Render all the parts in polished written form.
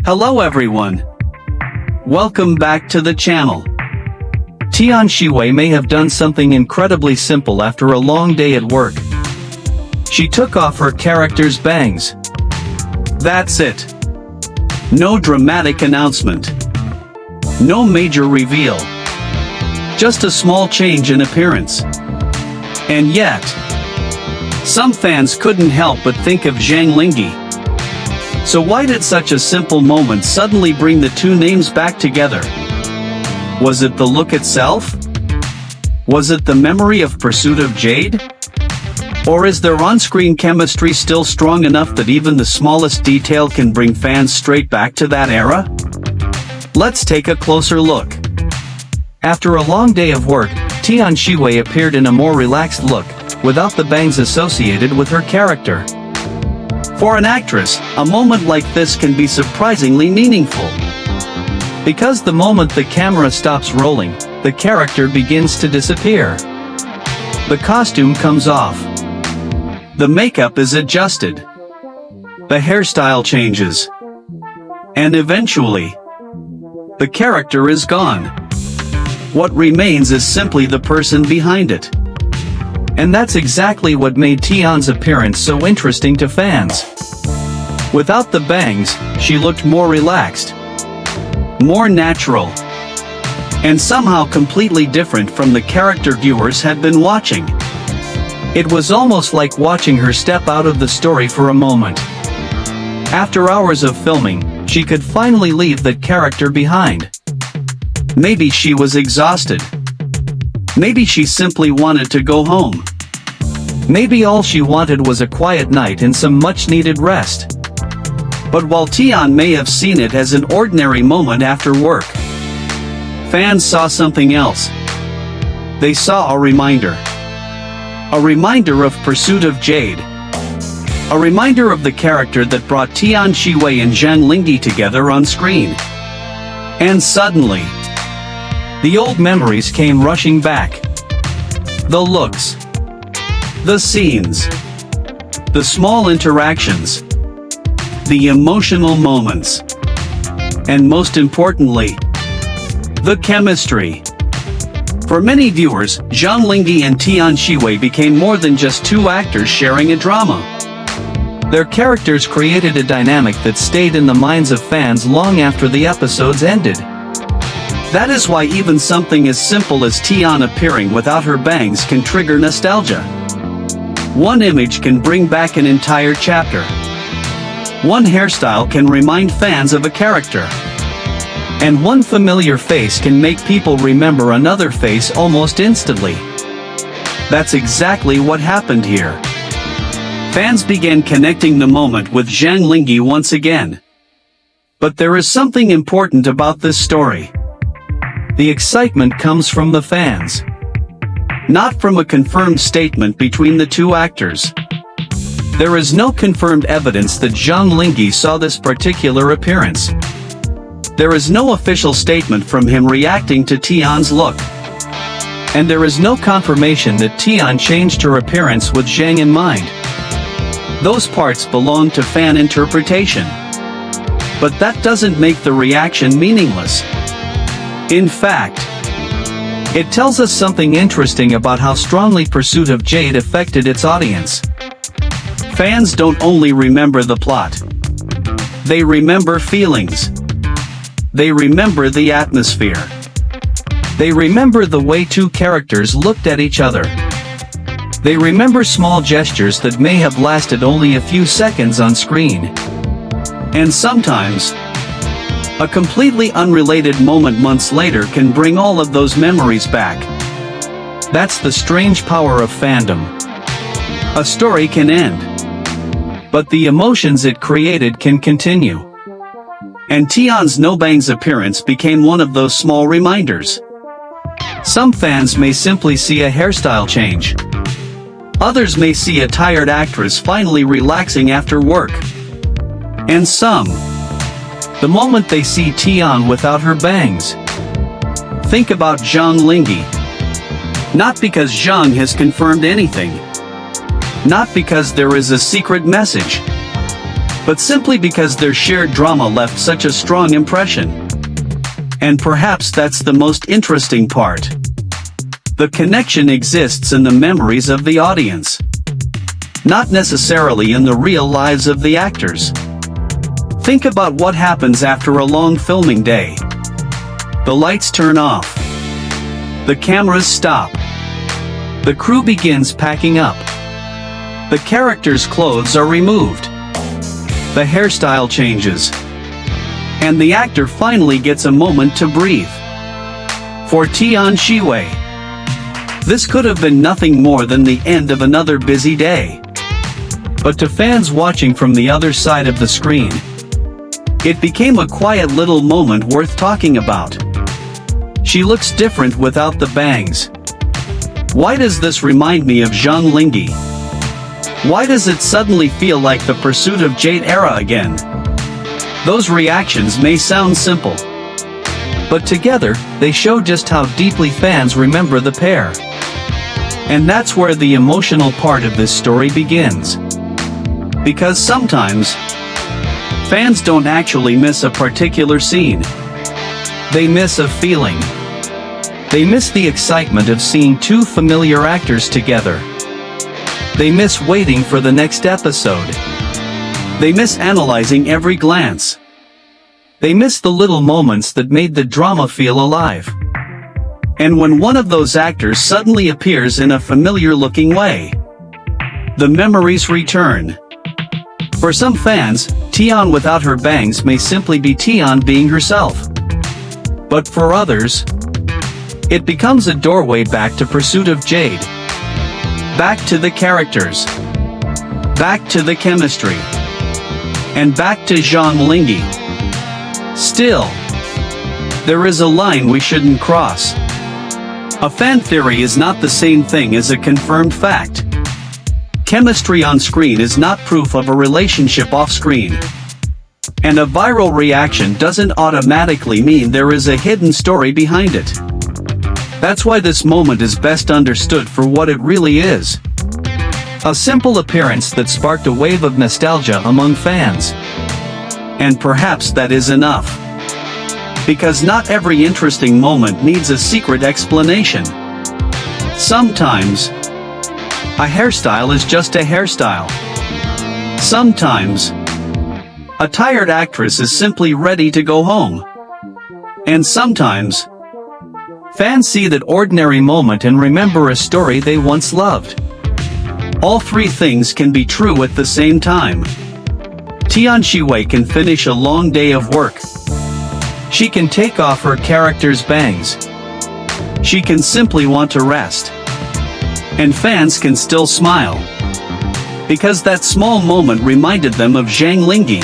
Hello everyone. Welcome back to the channel. Tian Xiwei may have done something incredibly simple after a long day at work. She took off her character's bangs. That's it. No dramatic announcement. No major reveal. Just a small change in appearance. And yet, some fans couldn't help but think of Zhang Linghe. So why did such a simple moment suddenly bring the two names back together? Was it the look itself? Was it the memory of Pursuit of Jade? Or is their on-screen chemistry still strong enough that even the smallest detail can bring fans straight back to that era? Let's take a closer look. After a long day of work, Tian Xiwei appeared in a more relaxed look, without the bangs associated with her character. For an actress, a moment like this can be surprisingly meaningful. Because the moment the camera stops rolling, the character begins to disappear. The costume comes off. The makeup is adjusted. The hairstyle changes. And eventually, the character is gone. What remains is simply the person behind it. And that's exactly what made Tian's appearance so interesting to fans. Without the bangs, she looked more relaxed, more natural, and somehow completely different from the character viewers had been watching. It was almost like watching her step out of the story for a moment. After hours of filming, she could finally leave that character behind. Maybe she was exhausted. Maybe she simply wanted to go home. Maybe all she wanted was a quiet night and some much-needed rest. But while Tian may have seen it as an ordinary moment after work, fans saw something else. They saw a reminder. A reminder of Pursuit of Jade. A reminder of the character that brought Tian Xiwei and Zhang Linghe together on screen. And suddenly, the old memories came rushing back. The looks. The scenes. The small interactions. The emotional moments. And most importantly, the chemistry. For many viewers, Zhang Linghe and Tian Xiwei became more than just two actors sharing a drama. Their characters created a dynamic that stayed in the minds of fans long after the episodes ended. That is why even something as simple as Tian appearing without her bangs can trigger nostalgia. One image can bring back an entire chapter. One hairstyle can remind fans of a character. And one familiar face can make people remember another face almost instantly. That's exactly what happened here. Fans began connecting the moment with Zhang Linghe once again. But there is something important about this story. The excitement comes from the fans. Not from a confirmed statement between the two actors. There is no confirmed evidence that Zhang Linghe saw this particular appearance. There is no official statement from him reacting to Tian's look. And there is no confirmation that Tian changed her appearance with Zhang in mind. Those parts belong to fan interpretation. But that doesn't make the reaction meaningless. In fact, it tells us something interesting about how strongly Pursuit of Jade affected its audience. Fans don't only remember the plot. They remember feelings. They remember the atmosphere. They remember the way two characters looked at each other. They remember small gestures that may have lasted only a few seconds on screen. And sometimes, a completely unrelated moment months later can bring all of those memories back. That's the strange power of fandom. A story can end, but the emotions it created can continue. And Tian's no bangs appearance became one of those small reminders. Some fans may simply see a hairstyle change. Others may see a tired actress finally relaxing after work. And some, the moment they see Tian without her bangs. Think about Zhang Linghe. Not because Zhang has confirmed anything. Not because there is a secret message. but simply because their shared drama left such a strong impression. And perhaps that's the most interesting part. The connection exists in the memories of the audience, not necessarily in the real lives of the actors. Think about what happens after a long filming day. The lights turn off. The cameras stop. The crew begins packing up. The characters' clothes are removed. The hairstyle changes. And the actor finally gets a moment to breathe. For Tian Xiwei, this could have been nothing more than the end of another busy day. But to fans watching from the other side of the screen, it became a quiet little moment worth talking about. She looks different without the bangs. Why does this remind me of Zhang Linghe? Why does it suddenly feel like the Pursuit of Jade era again? Those reactions may sound simple, but together, they show just how deeply fans remember the pair. And that's where the emotional part of this story begins. Because sometimes, fans don't actually miss a particular scene. They miss a feeling. They miss the excitement of seeing two familiar actors together. They miss waiting for the next episode. They miss analyzing every glance. They miss the little moments that made the drama feel alive. And when one of those actors suddenly appears in a familiar-looking way, the memories return. For some fans, Tian without her bangs may simply be Tian being herself. But for others, it becomes a doorway back to Pursuit of Jade. Back to the characters. Back to the chemistry. And back to Zhang Linghe. Still, there is a line we shouldn't cross. A fan theory is not the same thing as a confirmed fact. Chemistry on screen is not proof of a relationship off screen. And a viral reaction doesn't automatically mean there is a hidden story behind it. That's why this moment is best understood for what it really is. A simple appearance that sparked a wave of nostalgia among fans. And perhaps that is enough. Because not every interesting moment needs a secret explanation. Sometimes, a hairstyle is just a hairstyle. Sometimes, a tired actress is simply ready to go home. And sometimes, fans see that ordinary moment and remember a story they once loved. All three things can be true at the same time. Tian Xiwei can finish a long day of work. She can take off her character's bangs. She can simply want to rest. And fans can still smile. Because that small moment reminded them of Zhang Linghe.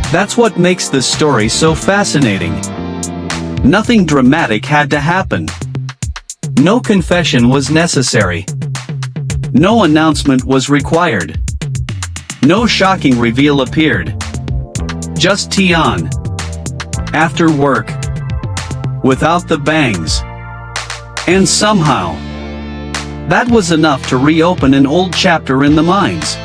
That's what makes this story so fascinating. Nothing dramatic had to happen. No confession was necessary. No announcement was required. No shocking reveal appeared. Just Tian. After work. Without the bangs. And somehow, that was enough to reopen an old chapter in the minds.